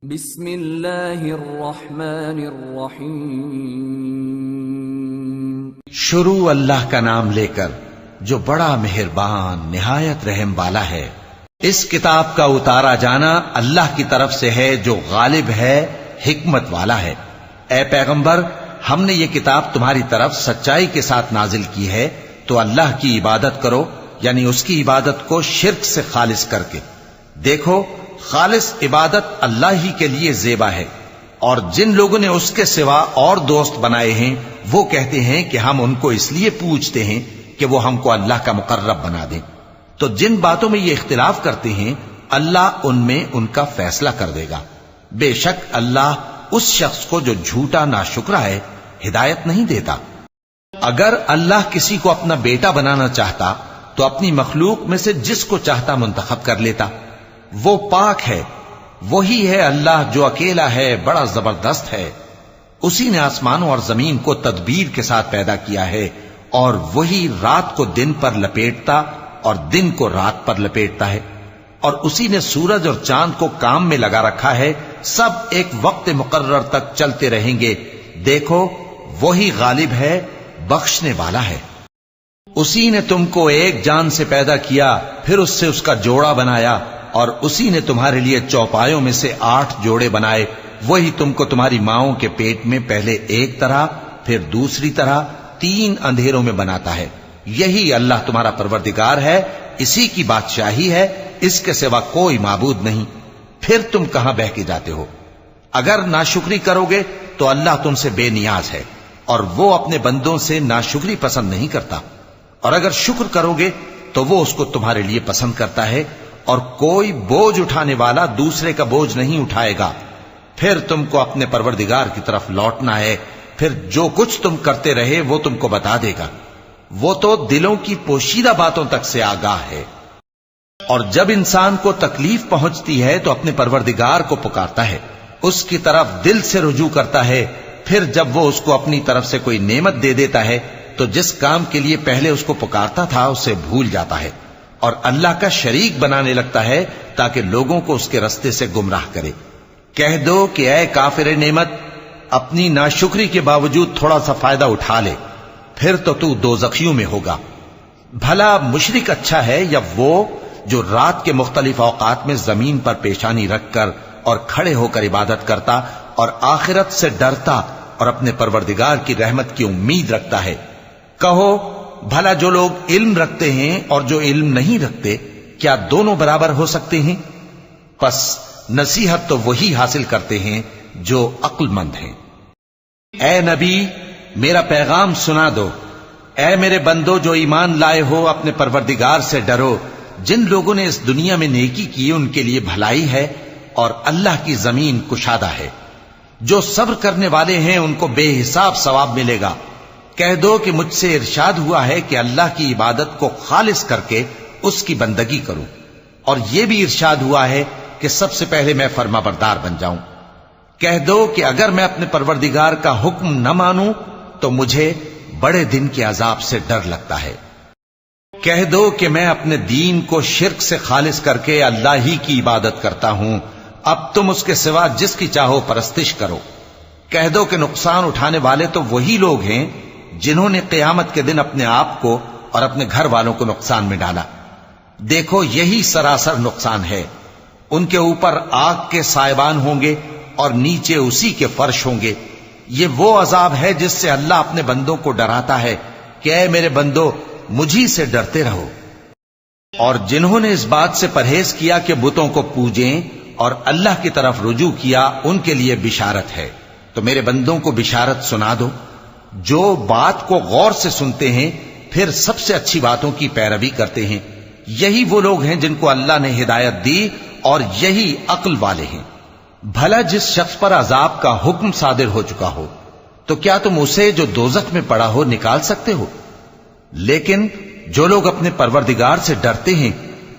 بسم اللہ الرحمن الرحیم۔ شروع اللہ کا نام لے کر جو بڑا مہربان نہایت رحم والا ہے۔ اس کتاب کا اتارا جانا اللہ کی طرف سے ہے جو غالب ہے، حکمت والا ہے۔ اے پیغمبر، ہم نے یہ کتاب تمہاری طرف سچائی کے ساتھ نازل کی ہے، تو اللہ کی عبادت کرو، یعنی اس کی عبادت کو شرک سے خالص کر کے۔ دیکھو، خالص عبادت اللہ ہی کے لیے زیبا ہے، اور جن لوگوں نے اس کے سوا اور دوست بنائے ہیں وہ کہتے ہیں کہ ہم ان کو اس لیے پوجتے ہیں کہ وہ ہم کو اللہ کا مقرب بنا دیں۔ تو جن باتوں میں یہ اختلاف کرتے ہیں اللہ ان میں ان کا فیصلہ کر دے گا۔ بے شک اللہ اس شخص کو جو جھوٹا ناشکرا ہے ہدایت نہیں دیتا۔ اگر اللہ کسی کو اپنا بیٹا بنانا چاہتا تو اپنی مخلوق میں سے جس کو چاہتا منتخب کر لیتا۔ وہ پاک ہے، وہی ہے اللہ جو اکیلا ہے، بڑا زبردست ہے۔ اسی نے آسمانوں اور زمین کو تدبیر کے ساتھ پیدا کیا ہے، اور وہی رات کو دن پر لپیٹتا اور دن کو رات پر لپیٹتا ہے، اور اسی نے سورج اور چاند کو کام میں لگا رکھا ہے، سب ایک وقت مقرر تک چلتے رہیں گے۔ دیکھو، وہی غالب ہے، بخشنے والا ہے۔ اسی نے تم کو ایک جان سے پیدا کیا، پھر اس سے اس کا جوڑا بنایا، اور اسی نے تمہارے لیے چوپایوں میں سے 8 جوڑے بنائے۔ وہی تم کو تمہاری ماؤں کے پیٹ میں پہلے ایک طرح، پھر دوسری طرح 3 اندھیروں میں بناتا ہے۔ یہی اللہ تمہارا پروردگار ہے، اسی کی بادشاہی ہے، اس کے سوا کوئی معبود نہیں۔ پھر تم کہاں بہہ کے جاتے ہو؟ اگر ناشکری کرو گے تو اللہ تم سے بے نیاز ہے، اور وہ اپنے بندوں سے ناشکری پسند نہیں کرتا، اور اگر شکر کرو گے تو وہ اس کو تمہارے لیے پسند کرتا ہے، اور کوئی بوجھ اٹھانے والا دوسرے کا بوجھ نہیں اٹھائے گا۔ پھر تم کو اپنے پروردگار کی طرف لوٹنا ہے، پھر جو کچھ تم کرتے رہے وہ تم کو بتا دے گا۔ وہ تو دلوں کی پوشیدہ باتوں تک سے آگاہ ہے۔ اور جب انسان کو تکلیف پہنچتی ہے تو اپنے پروردگار کو پکارتا ہے، اس کی طرف دل سے رجوع کرتا ہے، پھر جب وہ اس کو اپنی طرف سے کوئی نعمت دے دیتا ہے تو جس کام کے لیے پہلے اس کو پکارتا تھا اسے بھول جاتا ہے، اور اللہ کا شریک بنانے لگتا ہے تاکہ لوگوں کو اس کے رستے سے گمراہ کرے۔ کہہ دو کہ اے کافر نعمت، اپنی ناشکری کے باوجود تھوڑا سا فائدہ اٹھا لے، پھر تو دوزخیوں میں ہوگا۔ بھلا مشرک اچھا ہے یا وہ جو رات کے مختلف اوقات میں زمین پر پیشانی رکھ کر اور کھڑے ہو کر عبادت کرتا اور آخرت سے ڈرتا اور اپنے پروردگار کی رحمت کی امید رکھتا ہے۔ کہو، بھلا جو لوگ علم رکھتے ہیں اور جو علم نہیں رکھتے، کیا دونوں برابر ہو سکتے ہیں؟ پس نصیحت تو وہی حاصل کرتے ہیں جو عقل مند ہیں۔ اے نبی، میرا پیغام سنا دو۔ اے میرے بندو جو ایمان لائے ہو، اپنے پروردگار سے ڈرو۔ جن لوگوں نے اس دنیا میں نیکی کی ان کے لیے بھلائی ہے، اور اللہ کی زمین کشادہ ہے۔ جو صبر کرنے والے ہیں ان کو بے حساب ثواب ملے گا۔ کہہ دو کہ مجھ سے ارشاد ہوا ہے کہ اللہ کی عبادت کو خالص کر کے اس کی بندگی کروں، اور یہ بھی ارشاد ہوا ہے کہ سب سے پہلے میں فرما بردار بن جاؤں۔ کہہ دو کہ اگر میں اپنے پروردگار کا حکم نہ مانوں تو مجھے بڑے دن کے عذاب سے ڈر لگتا ہے۔ کہہ دو کہ میں اپنے دین کو شرک سے خالص کر کے اللہ ہی کی عبادت کرتا ہوں، اب تم اس کے سوا جس کی چاہو پرستش کرو۔ کہہ دو کہ نقصان اٹھانے والے تو وہی لوگ ہیں جنہوں نے قیامت کے دن اپنے آپ کو اور اپنے گھر والوں کو نقصان میں ڈالا۔ دیکھو، یہی سراسر نقصان ہے۔ ان کے اوپر آگ کے سائبان ہوں گے اور نیچے اسی کے فرش ہوں گے۔ یہ وہ عذاب ہے جس سے اللہ اپنے بندوں کو ڈراتا ہے کہ اے میرے بندو، مجھی سے ڈرتے رہو۔ اور جنہوں نے اس بات سے پرہیز کیا کہ بتوں کو پوجیں اور اللہ کی طرف رجوع کیا، ان کے لیے بشارت ہے۔ تو میرے بندوں کو بشارت سنا دو۔ جو بات کو غور سے سنتے ہیں پھر سب سے اچھی باتوں کی پیروی کرتے ہیں، یہی وہ لوگ ہیں جن کو اللہ نے ہدایت دی، اور یہی عقل والے ہیں۔ بھلا جس شخص پر عذاب کا حکم صادر ہو چکا ہو تو کیا تم اسے جو دوزخ میں پڑا ہو نکال سکتے ہو؟ لیکن جو لوگ اپنے پروردگار سے ڈرتے ہیں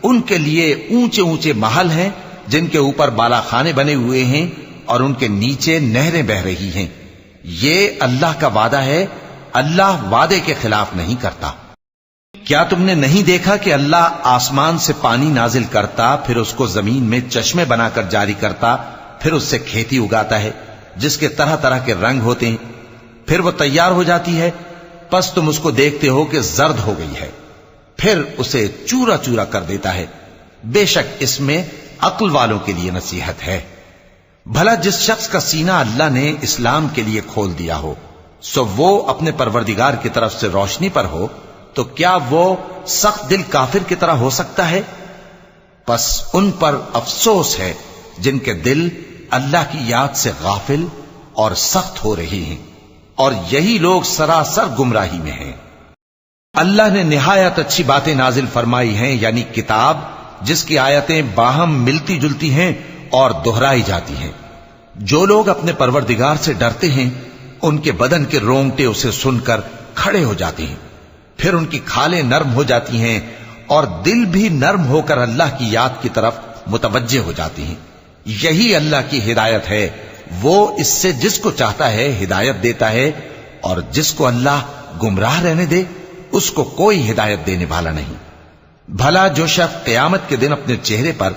ان کے لیے اونچے اونچے محل ہیں جن کے اوپر بالا خانے بنے ہوئے ہیں اور ان کے نیچے نہریں بہ رہی ہیں۔ یہ اللہ کا وعدہ ہے، اللہ وعدے کے خلاف نہیں کرتا۔ کیا تم نے نہیں دیکھا کہ اللہ آسمان سے پانی نازل کرتا، پھر اس کو زمین میں چشمے بنا کر جاری کرتا، پھر اس سے کھیتی اگاتا ہے جس کے طرح طرح کے رنگ ہوتے ہیں، پھر وہ تیار ہو جاتی ہے، پس تم اس کو دیکھتے ہو کہ زرد ہو گئی ہے، پھر اسے چورا چورا کر دیتا ہے۔ بے شک اس میں عقل والوں کے لیے نصیحت ہے۔ بھلا جس شخص کا سینہ اللہ نے اسلام کے لیے کھول دیا ہو، سو وہ اپنے پروردگار کی طرف سے روشنی پر ہو، تو کیا وہ سخت دل کافر کی طرح ہو سکتا ہے؟ پس ان پر افسوس ہے جن کے دل اللہ کی یاد سے غافل اور سخت ہو رہی ہیں، اور یہی لوگ سراسر گمراہی میں ہیں۔ اللہ نے نہایت اچھی باتیں نازل فرمائی ہیں، یعنی کتاب جس کی آیتیں باہم ملتی جلتی ہیں اور دہرائی جاتی ہیں۔ جو لوگ اپنے پروردگار سے ڈرتے ہیں ان کے بدن کے رونگٹے اسے سن کر کھڑے ہو جاتے ہیں، پھر ان کی کھالیں نرم ہو جاتی ہیں اور دل بھی نرم ہو کر اللہ کی یاد کی طرف متوجہ ہو جاتی ہیں۔ یہی اللہ کی ہدایت ہے، وہ اس سے جس کو چاہتا ہے ہدایت دیتا ہے، اور جس کو اللہ گمراہ رہنے دے اس کو کوئی ہدایت دینے والا نہیں۔ بھلا جو شخص قیامت کے دن اپنے چہرے پر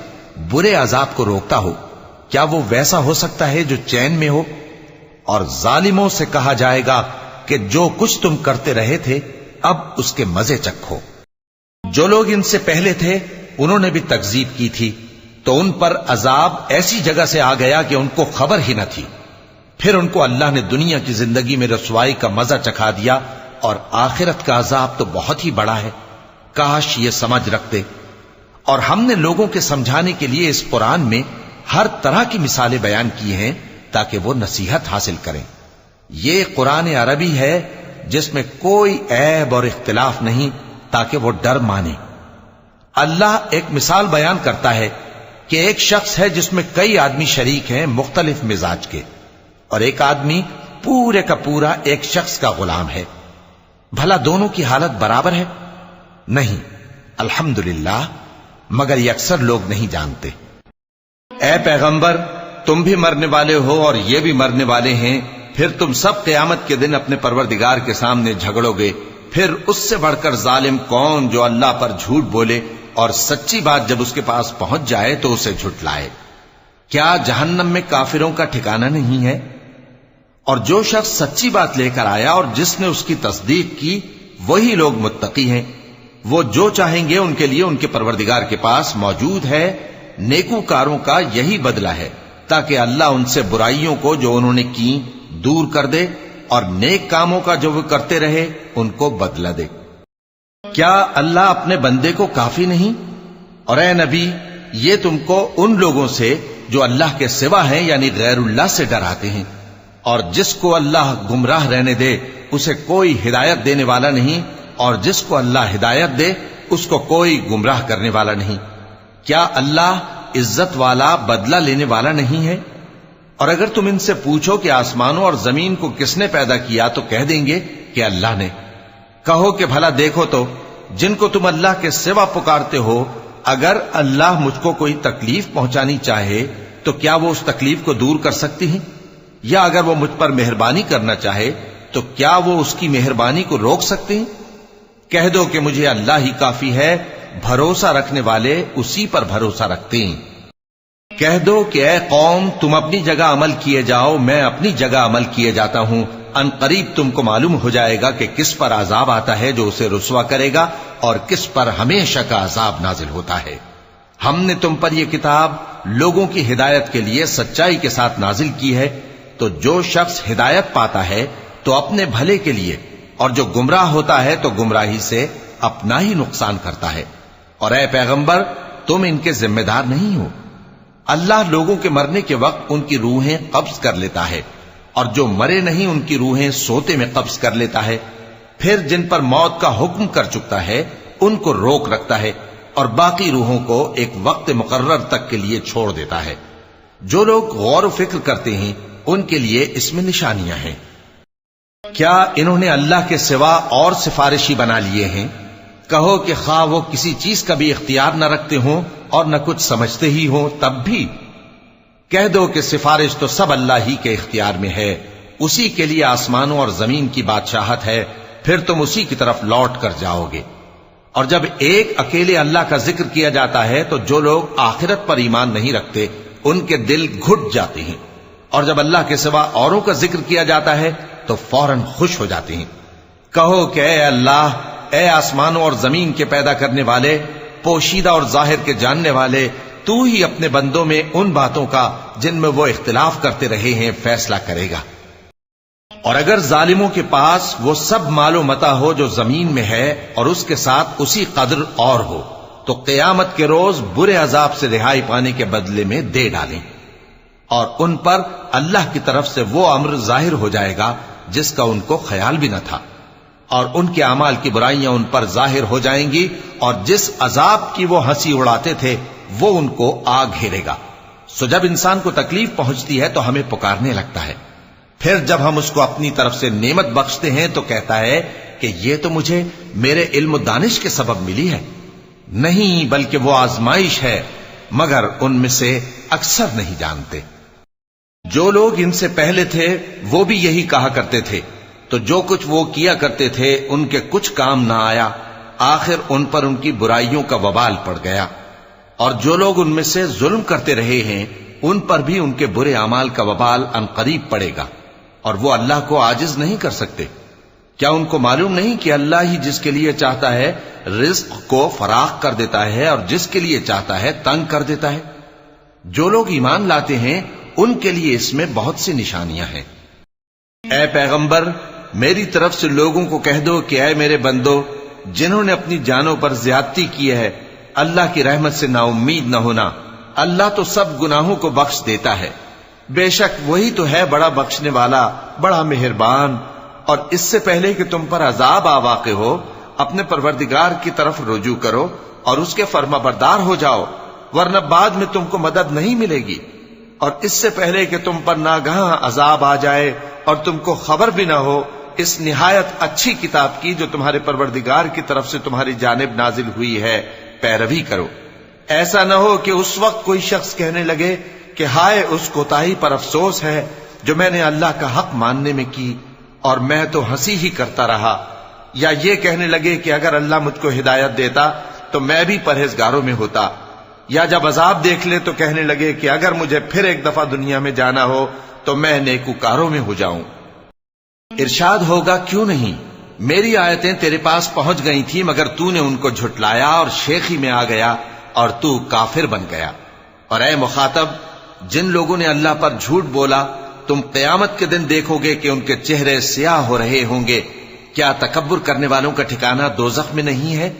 برے عذاب کو روکتا ہو، کیا وہ ویسا ہو سکتا ہے جو چین میں ہو؟ اور ظالموں سے کہا جائے گا کہ جو کچھ تم کرتے رہے تھے اب اس کے مزے چکھو۔ جو لوگ ان سے پہلے تھے انہوں نے بھی تکذیب کی تھی، تو ان پر عذاب ایسی جگہ سے آ گیا کہ ان کو خبر ہی نہ تھی۔ پھر ان کو اللہ نے دنیا کی زندگی میں رسوائی کا مزہ چکھا دیا، اور آخرت کا عذاب تو بہت ہی بڑا ہے۔ کاش یہ سمجھ رکھتے۔ اور ہم نے لوگوں کے سمجھانے کے لیے اس قرآن میں ہر طرح کی مثالیں بیان کی ہیں تاکہ وہ نصیحت حاصل کریں۔ یہ قرآن عربی ہے جس میں کوئی عیب اور اختلاف نہیں، تاکہ وہ ڈر مانے۔ اللہ ایک مثال بیان کرتا ہے کہ ایک شخص ہے جس میں کئی آدمی شریک ہیں مختلف مزاج کے، اور ایک آدمی پورے کا پورا ایک شخص کا غلام ہے۔ بھلا دونوں کی حالت برابر ہے؟ نہیں، الحمدللہ، مگر یہ اکثر لوگ نہیں جانتے۔ اے پیغمبر، تم بھی مرنے والے ہو اور یہ بھی مرنے والے ہیں، پھر تم سب قیامت کے دن اپنے پروردگار کے سامنے جھگڑو گے۔ پھر اس سے بڑھ کر ظالم کون جو اللہ پر جھوٹ بولے اور سچی بات جب اس کے پاس پہنچ جائے تو اسے جھٹلائے۔ کیا جہنم میں کافروں کا ٹھکانہ نہیں ہے؟ اور جو شخص سچی بات لے کر آیا اور جس نے اس کی تصدیق کی، وہی لوگ متقی ہیں۔ وہ جو چاہیں گے ان کے لیے ان کے پروردگار کے پاس موجود ہے۔ نیکوکاروں کا یہی بدلہ ہے، تاکہ اللہ ان سے برائیوں کو جو انہوں نے کی دور کر دے، اور نیک کاموں کا جو وہ کرتے رہے ان کو بدلہ دے۔ کیا اللہ اپنے بندے کو کافی نہیں؟ اور اے نبی، یہ تم کو ان لوگوں سے جو اللہ کے سوا ہیں یعنی غیر اللہ سے ڈراتے ہیں، اور جس کو اللہ گمراہ رہنے دے اسے کوئی ہدایت دینے والا نہیں، اور جس کو اللہ ہدایت دے اس کو کوئی گمراہ کرنے والا نہیں۔ کیا اللہ عزت والا بدلہ لینے والا نہیں ہے؟ اور اگر تم ان سے پوچھو کہ آسمانوں اور زمین کو کس نے پیدا کیا تو کہہ دیں گے کہ اللہ نے۔ کہو کہ بھلا دیکھو تو جن کو تم اللہ کے سوا پکارتے ہو، اگر اللہ مجھ کو کوئی تکلیف پہنچانی چاہے تو کیا وہ اس تکلیف کو دور کر سکتی ہیں؟ یا اگر وہ مجھ پر مہربانی کرنا چاہے تو کیا وہ اس کی مہربانی کو روک سکتے ہیں؟ کہہ دو کہ مجھے اللہ ہی کافی ہے، بھروسہ رکھنے والے اسی پر بھروسہ رکھتے ہیں۔ کہہ دو کہ اے قوم، تم اپنی جگہ عمل کیے جاؤ، میں اپنی جگہ عمل کیے جاتا ہوں۔ ان قریب تم کو معلوم ہو جائے گا کہ کس پر عذاب آتا ہے جو اسے رسوا کرے گا، اور کس پر ہمیشہ کا عذاب نازل ہوتا ہے۔ ہم نے تم پر یہ کتاب لوگوں کی ہدایت کے لیے سچائی کے ساتھ نازل کی ہے، تو جو شخص ہدایت پاتا ہے تو اپنے بھلے کے لیے، اور جو گمراہ ہوتا ہے تو گمراہی سے اپنا ہی نقصان کرتا ہے۔ اور اے پیغمبر، تم ان کے ذمہ دار نہیں ہو۔ اللہ لوگوں کے مرنے کے وقت ان کی روحیں قبض کر لیتا ہے، اور جو مرے نہیں ان کی روحیں سوتے میں قبض کر لیتا ہے۔ پھر جن پر موت کا حکم کر چکتا ہے ان کو روک رکھتا ہے، اور باقی روحوں کو ایک وقت مقرر تک کے لیے چھوڑ دیتا ہے۔ جو لوگ غور و فکر کرتے ہیں ان کے لیے اس میں نشانیاں ہیں۔ کیا انہوں نے اللہ کے سوا اور سفارشی بنا لیے ہیں؟ کہو کہ خواہ وہ کسی چیز کا بھی اختیار نہ رکھتے ہوں اور نہ کچھ سمجھتے ہی ہوں تب بھی کہہ دو کہ سفارش تو سب اللہ ہی کے اختیار میں ہے، اسی کے لیے آسمانوں اور زمین کی بادشاہت ہے، پھر تم اسی کی طرف لوٹ کر جاؤ گے۔ اور جب ایک اکیلے اللہ کا ذکر کیا جاتا ہے تو جو لوگ آخرت پر ایمان نہیں رکھتے ان کے دل گھٹ جاتے ہیں، اور جب اللہ کے سوا اوروں کا ذکر کیا جاتا ہے تو فوراً خوش ہو جاتے ہیں۔ کہو کہ اے اللہ، اے آسمانوں اور زمین کے پیدا کرنے والے، پوشیدہ اور ظاہر کے جاننے والے، تو ہی اپنے بندوں میں ان باتوں کا جن میں وہ اختلاف کرتے رہے ہیں فیصلہ کرے گا۔ اور اگر ظالموں کے پاس وہ سب مال و متاع ہو جو زمین میں ہے اور اس کے ساتھ اسی قدر اور ہو، تو قیامت کے روز برے عذاب سے رہائی پانے کے بدلے میں دے ڈالیں، اور ان پر اللہ کی طرف سے وہ امر ظاہر ہو جائے گا جس کا ان کو خیال بھی نہ تھا، اور ان کے اعمال کی برائیاں ان پر ظاہر ہو جائیں گی، اور جس عذاب کی وہ ہنسی اڑاتے تھے وہ ان کو آ گھیرے گا۔ سو جب انسان کو تکلیف پہنچتی ہے تو ہمیں پکارنے لگتا ہے، پھر جب ہم اس کو اپنی طرف سے نعمت بخشتے ہیں تو کہتا ہے کہ یہ تو مجھے میرے علم و دانش کے سبب ملی ہے۔ نہیں، بلکہ وہ آزمائش ہے، مگر ان میں سے اکثر نہیں جانتے۔ جو لوگ ان سے پہلے تھے وہ بھی یہی کہا کرتے تھے، تو جو کچھ وہ کیا کرتے تھے ان کے کچھ کام نہ آیا، آخر ان پر ان کی برائیوں کا وبال پڑ گیا۔ اور جو لوگ ان میں سے ظلم کرتے رہے ہیں ان پر بھی ان کے برے اعمال کا وبال عنقریب پڑے گا، اور وہ اللہ کو عاجز نہیں کر سکتے۔ کیا ان کو معلوم نہیں کہ اللہ ہی جس کے لیے چاہتا ہے رزق کو فراخ کر دیتا ہے اور جس کے لیے چاہتا ہے تنگ کر دیتا ہے؟ جو لوگ ایمان لاتے ہیں ان کے لیے اس میں بہت سی نشانیاں ہیں۔ اے پیغمبر، میری طرف سے لوگوں کو کہہ دو کہ اے میرے بندو، جنہوں نے اپنی جانوں پر زیادتی کی ہے، اللہ کی رحمت سے نا امید نہ ہونا۔ اللہ تو سب گناہوں کو بخش دیتا ہے، بے شک وہی تو ہے بڑا بخشنے والا، بڑا مہربان۔ اور اس سے پہلے کہ تم پر عذاب آ واقع ہو، اپنے پروردگار کی طرف رجوع کرو اور اس کے فرما بردار ہو جاؤ، ورنہ بعد میں تم کو مدد نہیں ملے گی۔ اور اس سے پہلے کہ تم پر ناگہاں عذاب آ جائے اور تم کو خبر بھی نہ ہو، اس نہایت اچھی کتاب کی جو تمہارے پروردگار کی طرف سے تمہاری جانب نازل ہوئی ہے پیروی کرو۔ ایسا نہ ہو کہ اس وقت کوئی شخص کہنے لگے کہ ہائے اس کوتاہی پر افسوس ہے جو میں نے اللہ کا حق ماننے میں کی، اور میں تو ہنسی ہی کرتا رہا، یا یہ کہنے لگے کہ اگر اللہ مجھ کو ہدایت دیتا تو میں بھی پرہیزگاروں میں ہوتا، یا جب عذاب دیکھ لے تو کہنے لگے کہ اگر مجھے پھر ایک دفعہ دنیا میں جانا ہو تو میں نیکوکاروں میں ہو جاؤں۔ ارشاد ہوگا کیوں نہیں، میری آیتیں تیرے پاس پہنچ گئی تھی مگر تو نے ان کو جھٹلایا اور شیخی میں آ گیا اور تو کافر بن گیا۔ اور اے مخاطب، جن لوگوں نے اللہ پر جھوٹ بولا تم قیامت کے دن دیکھو گے کہ ان کے چہرے سیاہ ہو رہے ہوں گے۔ کیا تکبر کرنے والوں کا ٹھکانہ دوزخ میں نہیں ہے؟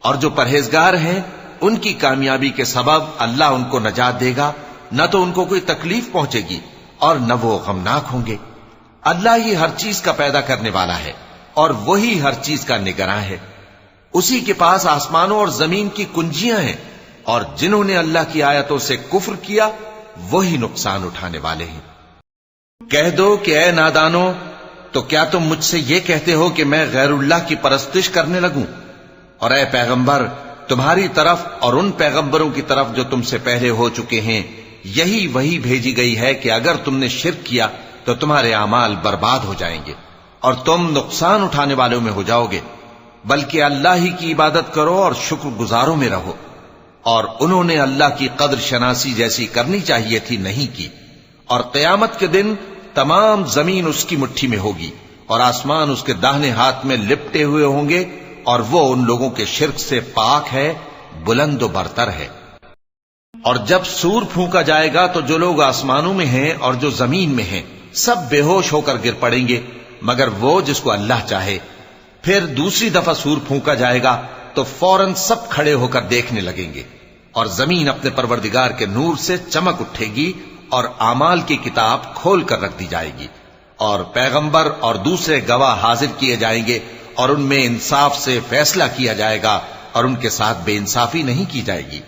اور جو پرہیزگار ہیں ان کی کامیابی کے سبب اللہ ان کو نجات دے گا، نہ تو ان کو کوئی تکلیف پہنچے گی اور نہ وہ غمناک ہوں گے۔ اللہ ہی ہر چیز کا پیدا کرنے والا ہے اور وہی ہر چیز کا نگراں ہے۔ اسی کے پاس آسمانوں اور زمین کی کنجیاں ہیں، اور جنہوں نے اللہ کی آیتوں سے کفر کیا وہی نقصان اٹھانے والے ہیں۔ کہہ دو کہ اے نادانو، تو کیا تم مجھ سے یہ کہتے ہو کہ میں غیر اللہ کی پرستش کرنے لگوں؟ اور اے پیغمبر، تمہاری طرف اور ان پیغمبروں کی طرف جو تم سے پہلے ہو چکے ہیں یہی وہی بھیجی گئی ہے کہ اگر تم نے شرک کیا تو تمہارے اعمال برباد ہو جائیں گے اور تم نقصان اٹھانے والوں میں ہو جاؤ گے، بلکہ اللہ ہی کی عبادت کرو اور شکر گزاروں میں رہو۔ اور انہوں نے اللہ کی قدر شناسی جیسی کرنی چاہیے تھی نہیں کی۔ اور قیامت کے دن تمام زمین اس کی مٹھی میں ہوگی اور آسمان اس کے داہنے ہاتھ میں لپٹے ہوئے ہوں گے، اور وہ ان لوگوں کے شرک سے پاک ہے، بلند و برتر ہے۔ اور جب سور پھونکا جائے گا تو جو لوگ آسمانوں میں ہیں اور جو زمین میں ہیں سب بے ہوش ہو کر گر پڑیں گے مگر وہ جس کو اللہ چاہے۔ پھر دوسری دفعہ سور پھونکا جائے گا تو فوراً سب کھڑے ہو کر دیکھنے لگیں گے، اور زمین اپنے پروردگار کے نور سے چمک اٹھے گی اور اعمال کی کتاب کھول کر رکھ دی جائے گی، اور پیغمبر اور دوسرے گواہ حاضر کیے جائیں گے، اور ان میں انصاف سے فیصلہ کیا جائے گا اور ان کے ساتھ بے انصافی نہیں کی جائے گی۔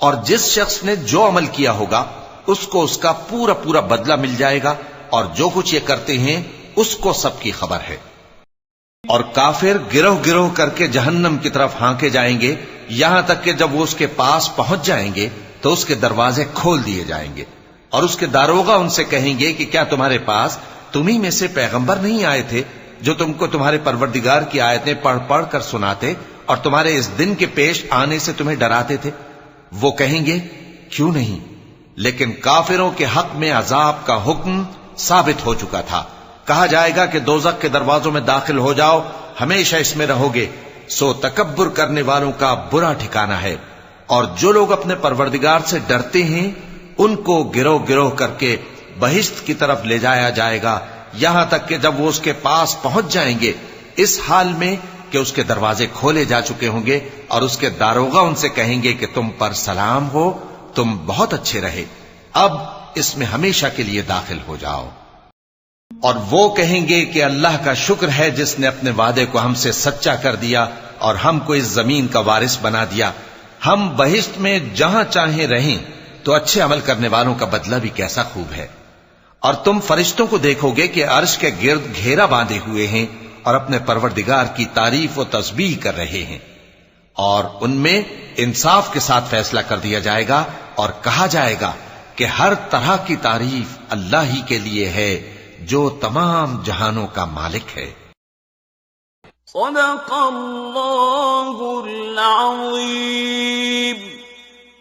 اور جس شخص نے جو عمل کیا ہوگا اس کو اس کا پورا پورا بدلہ مل جائے گا، اور جو کچھ یہ کرتے ہیں اس کو سب کی خبر ہے۔ اور کافر گروہ گروہ کر کے جہنم کی طرف ہانکے جائیں گے، یہاں تک کہ جب وہ اس کے پاس پہنچ جائیں گے تو اس کے دروازے کھول دیے جائیں گے، اور اس کے داروغہ ان سے کہیں گے کہ کیا تمہارے پاس تمہیں میں سے پیغمبر نہیں آئے تھے جو تم کو تمہارے پروردگار کی آیتیں پڑھ پڑھ کر سناتے اور تمہارے اس دن کے پیش آنے سے تمہیں ڈراتے تھے؟ وہ کہیں گے کیوں نہیں، لیکن کافروں کے حق میں عذاب کا حکم ثابت ہو چکا تھا. کہا جائے گا کہ دوزخ کے دروازوں میں داخل ہو جاؤ، ہمیشہ اس میں رہو گے، سو تکبر کرنے والوں کا برا ٹھکانہ ہے. اور جو لوگ اپنے پروردگار سے ڈرتے ہیں ان کو گروہ گروہ کر کے بہشت کی طرف لے جایا جائے گا، یہاں تک کہ جب وہ اس کے پاس پہنچ جائیں گے اس حال میں کہ اس کے دروازے کھولے جا چکے ہوں گے، اور اس کے داروغہ ان سے کہیں گے کہ تم پر سلام ہو، تم بہت اچھے رہے، اب اس میں ہمیشہ کے لیے داخل ہو جاؤ. اور وہ کہیں گے کہ اللہ کا شکر ہے جس نے اپنے وعدے کو ہم سے سچا کر دیا اور ہم کو اس زمین کا وارث بنا دیا. ہم بہشت میں جہاں چاہیں رہیں تو اچھے عمل کرنے والوں کا بدلہ بھی کیسا خوب ہے. اور تم فرشتوں کو دیکھو گے کہ عرش کے گرد گھیرا باندھے ہوئے ہیں اور اپنے پروردگار کی تعریف و تسبیح کر رہے ہیں، اور ان میں انصاف کے ساتھ فیصلہ کر دیا جائے گا اور کہا جائے گا کہ ہر طرح کی تعریف اللہ ہی کے لیے ہے جو تمام جہانوں کا مالک ہے. صدق اللہ العظیم.